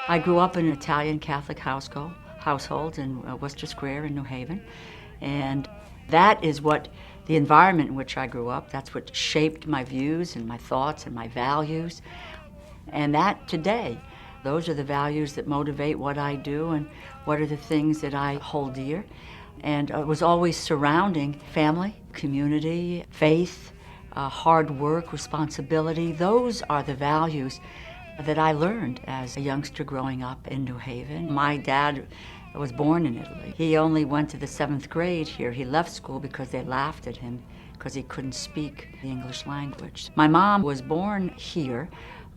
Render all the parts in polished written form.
I grew up in an Italian Catholic household in Worcester Square in New Haven, and that is what the environment in which I grew up, that's what shaped my views and my thoughts and my values. And that today, those are the values that motivate what I do and what are the things that I hold dear. And it was always surrounding family, community, faith, hard work, responsibility. Those are the values that I learned as a youngster growing up in New Haven. My dad was born in Italy. He only went to the 7th grade here. He left school because they laughed at him because he couldn't speak the English language. My mom was born here,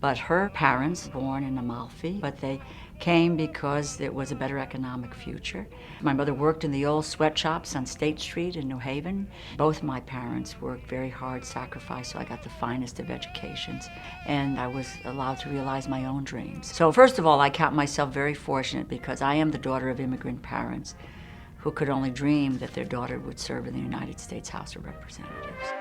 but her parents were born in Amalfi, but they came because it was a better economic future. My mother worked in the old sweatshops on State Street in New Haven. Both my parents worked very hard, sacrificed, so I got the finest of educations, and I was allowed to realize my own dreams. So first of all, I count myself very fortunate because I am the daughter of immigrant parents who could only dream that their daughter would serve in the United States House of Representatives.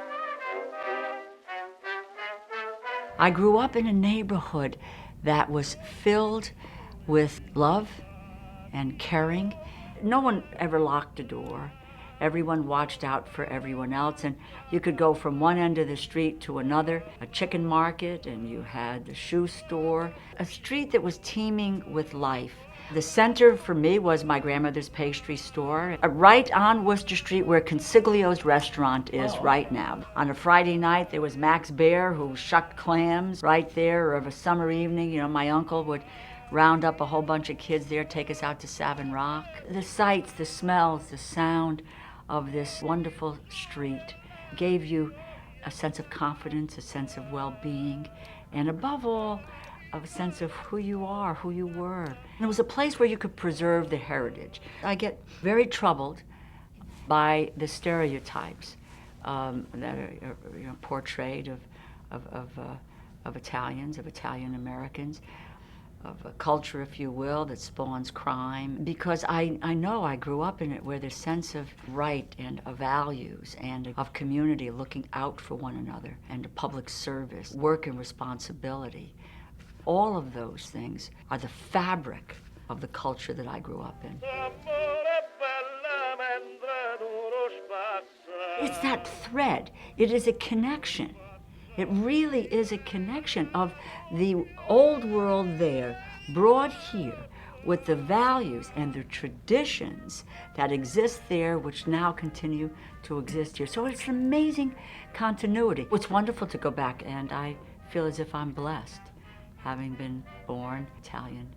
I grew up in a neighborhood that was filled with love and caring. No one ever locked a door. Everyone watched out for everyone else, and you could go from one end of the street to another, a chicken market, and you had the shoe store, a street that was teeming with life. The center for me was my grandmother's pastry store, right on Worcester Street where Consiglio's restaurant is right now. On a Friday night, there was Max Bear who shucked clams right there, or of a summer evening, my uncle would round up a whole bunch of kids there, take us out to Savin Rock. The sights, the smells, the sound of this wonderful street gave you a sense of confidence, a sense of well-being, and above all, a sense of who you are, who you were. And it was a place where you could preserve the heritage. I get very troubled by the stereotypes that are portrayed of Italians, of Italian Americans, of a culture, if you will, that spawns crime. Because I know I grew up in it where the sense of right and of values and of community, looking out for one another, and of public service, work and responsibility, all of those things are the fabric of the culture that I grew up in. It's that thread. It is a connection. It really is a connection of the old world there, brought here with the values and the traditions that exist there, which now continue to exist here. So it's an amazing continuity. It's wonderful to go back, and I feel as if I'm blessed, having been born Italian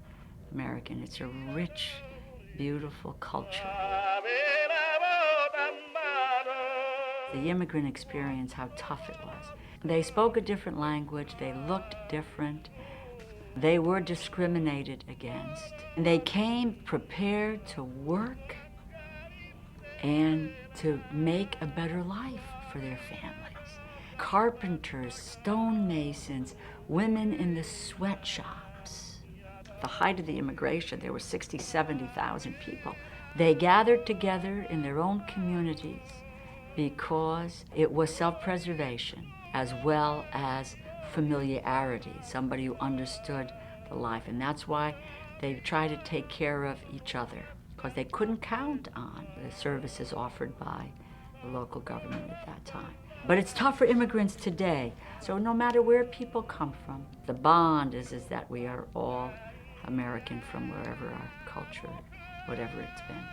American. It's a rich, beautiful culture. The immigrant experience, how tough it was. They spoke a different language, they looked different, they were discriminated against. And they came prepared to work and to make a better life for their families. Carpenters, stonemasons, women in the sweatshops. At the height of the immigration, there were 60,000, 70,000 people. They gathered together in their own communities because it was self-preservation as well as familiarity, somebody who understood the life. And that's why they tried to take care of each other, because they couldn't count on the services offered by the local government at that time. But it's tough for immigrants today. So no matter where people come from, the bond is that we are all American from wherever our culture, whatever it's been.